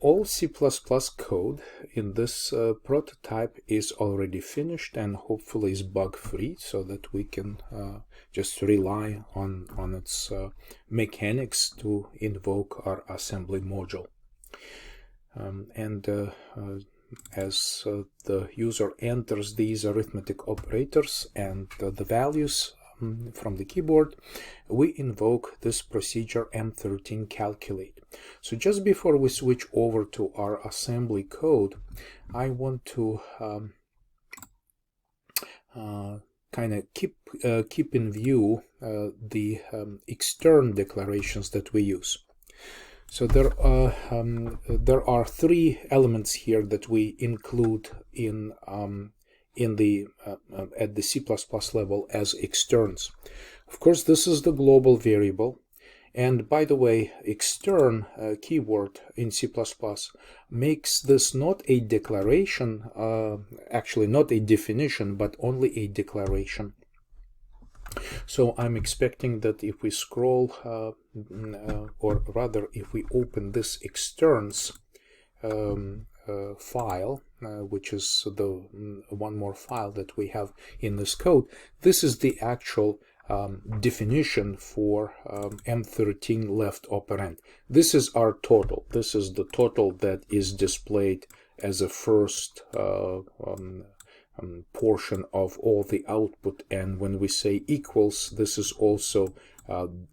All C++ code in this prototype is already finished and hopefully is bug-free, so that we can just rely on its mechanics to invoke our assembly module. As the user enters these arithmetic operators and the values from the keyboard, we invoke this procedure M13 calculate. So just before we switch over to our assembly code, I want to kind of keep in view the extern declarations that we use. So there are three elements here that we include in the at the C++ level as externs. Of course, this is the global variable, and by the way, extern keyword in C++ makes this not a declaration, actually not a definition, but only a declaration. So I'm expecting that if we scroll, or rather if we open this externs file, which is the one more file that we have in this code, this is the actual definition for M13 left operand. This is our total. This is the total that is displayed as a first portion of all the output, and when we say equals, this is also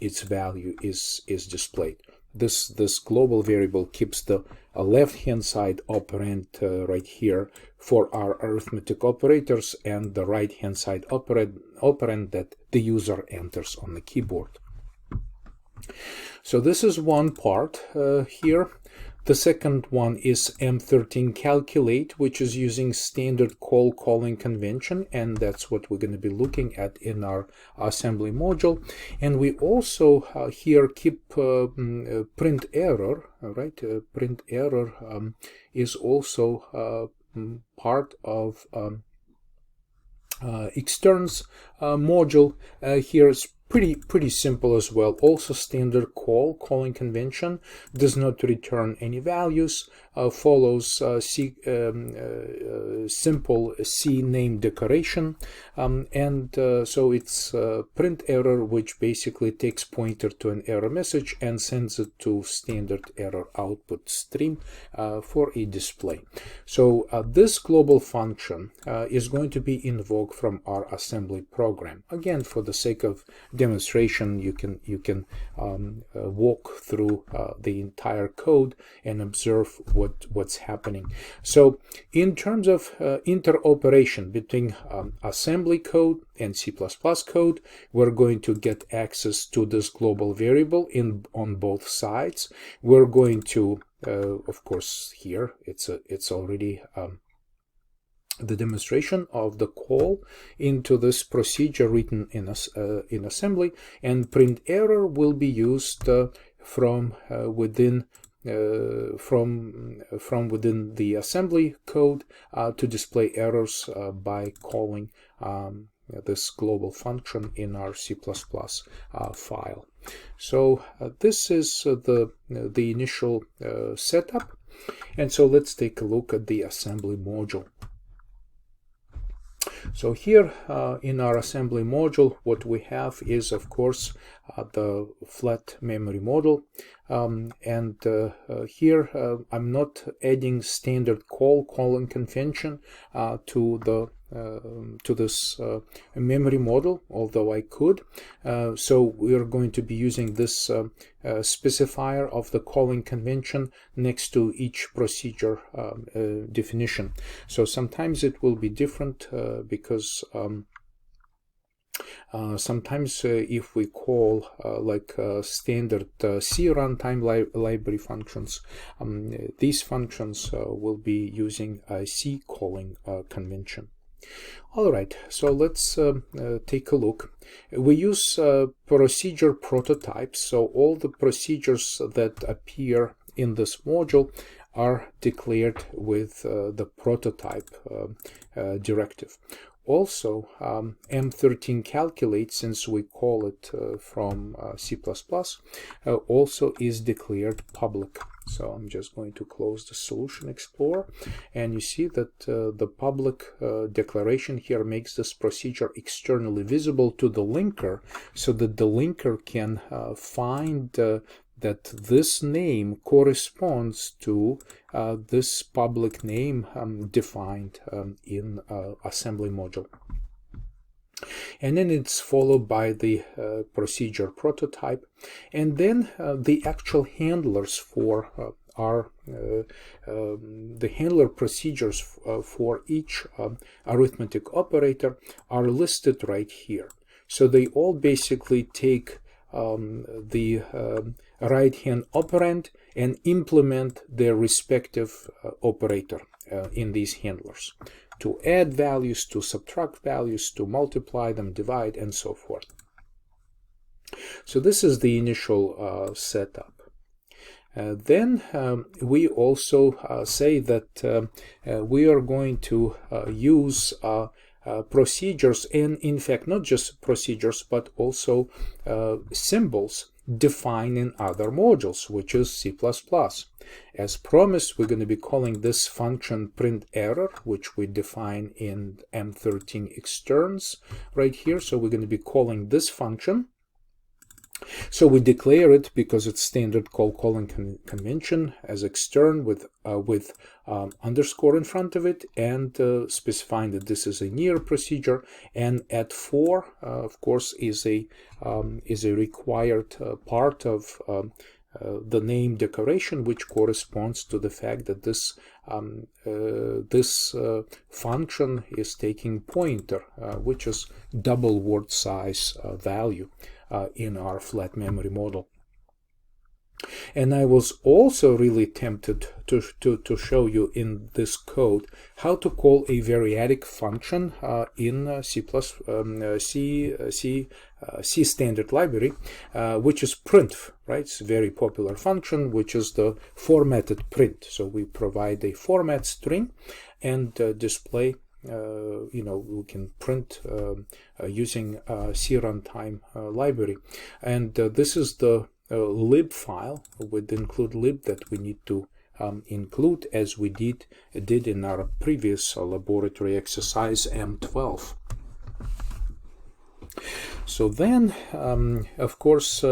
its value is displayed. This global variable keeps the left-hand side operand right here for our arithmetic operators, and the right-hand side operand that the user enters on the keyboard. So this is one part here. The second one is M13 calculate, which is using standard calling convention, and that's what we're going to be looking at in our assembly module. And we also here keep print error, right? Print error is also part of externs module. Here is pretty simple as well. Also standard calling convention, does not return any values, follows simple C name decoration, and so it's print error, which basically takes pointer to an error message and sends it to standard error output stream for a display. So this global function is going to be invoked from our assembly program. Again, for the sake of demonstration, you can walk through the entire code and observe what's happening. So in terms of interoperation between assembly code and C++ code, we're going to get access to this global variable on both sides. We're going to of course, here it's already the demonstration of the call into this procedure written in assembly, and print error will be used from within the assembly code to display errors by calling this global function in our C++ file. So this is the initial setup, and so let's take a look at the assembly module. So here in our assembly module, what we have is, of course, the flat memory model, and here I'm not adding standard calling convention to this memory model, although I could. So we're going to be using this specifier of the calling convention next to each procedure definition. So sometimes it will be different because sometimes if we call like standard C runtime library functions, these functions will be using a C calling convention. All right, so let's take a look. We use procedure prototypes, so all the procedures that appear in this module are declared with the prototype directive. also M13 calculate, since we call it from C++, also is declared public. So I'm just going to close the Solution Explorer, and you see that the public declaration here makes this procedure externally visible to the linker, so that the linker can find that this name corresponds to this public name defined in assembly module. And then it's followed by the procedure prototype, and then the actual handlers for the handler procedures for each arithmetic operator are listed right here. So they all basically take the right-hand operand and implement their respective operator in these handlers, to add values, to subtract values, to multiply them, divide, and so forth. So this is the initial setup. Then we also say that we are going to use procedures, and in fact not just procedures but also symbols defined in other modules, which is C++. As promised, we're going to be calling this function print error, which we define in M13 externs right here. So we're going to be calling this function. So we declare it because it's standard calling convention as extern with underscore in front of it, and specifying that this is a near procedure. And at 4, of course, is a required part of the name decoration, which corresponds to the fact that this function is taking pointer, which is double word size value in our flat memory model. And I was also really tempted to show you in this code how to call a variadic function in C standard library, which is printf, right? It's a very popular function, which is the formatted print. So we provide a format string and display. We can print using C runtime library, and this is the lib file with include lib that we need to include, as we did in our previous laboratory exercise M12. So then, of course,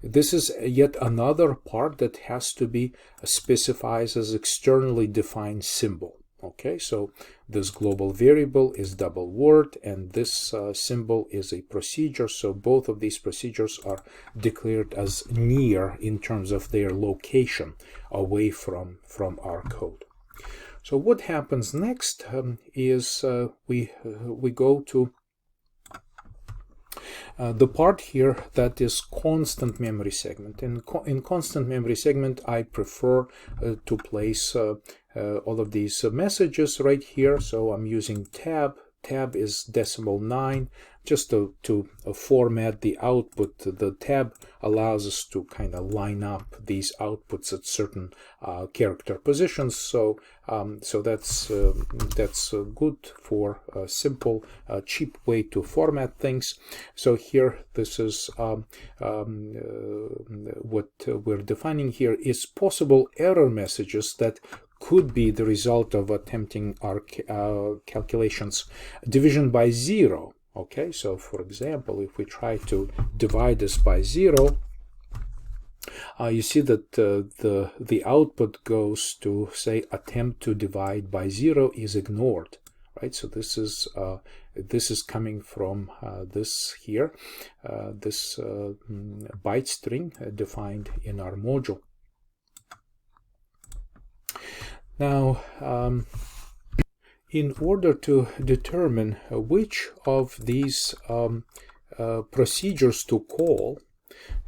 this is yet another part that has to be specified as externally defined symbol. Okay, so this global variable is double word, and this symbol is a procedure. So both of these procedures are declared as near in terms of their location away from our code. So what happens next is we go to the part here that is constant memory segment. And in constant memory segment, I prefer to place all of these messages right here. So I'm using tab. Tab is decimal 9, just to format the output. The tab allows us to kind of line up these outputs at certain character positions. So that's good for a simple, cheap way to format things. So here, this is what we're defining here is possible error messages that could be the result of attempting our calculations. Division by 0. Okay, so for example, if we try to divide this by 0, you see that the output goes to, say, attempt to divide by 0 is ignored, right? So this is coming from this here, this byte string defined in our module. Now, in order to determine which of these procedures to call,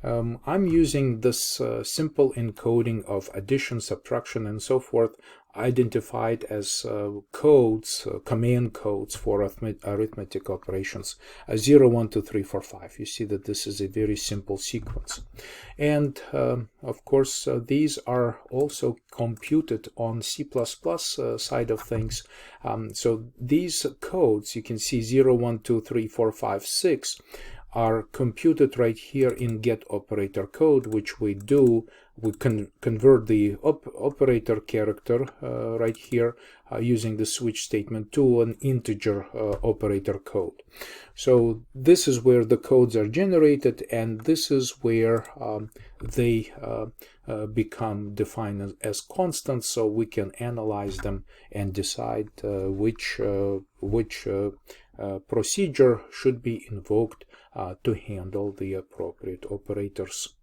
I'm using this simple encoding of addition, subtraction, and so forth, identified as codes, command codes for arithmetic operations, 0, 1, 2, 3, 4, 5. You see that this is a very simple sequence. And of course, these are also computed on C++ side of things. So these codes, you can see 0, 1, 2, 3, 4, 5, 6, are computed right here in get operator code, which we do. We can convert the operator character right here using the switch statement to an integer operator code. So this is where the codes are generated, and this is where they become defined as constants, so we can analyze them and decide which procedure should be invoked to handle the appropriate operators.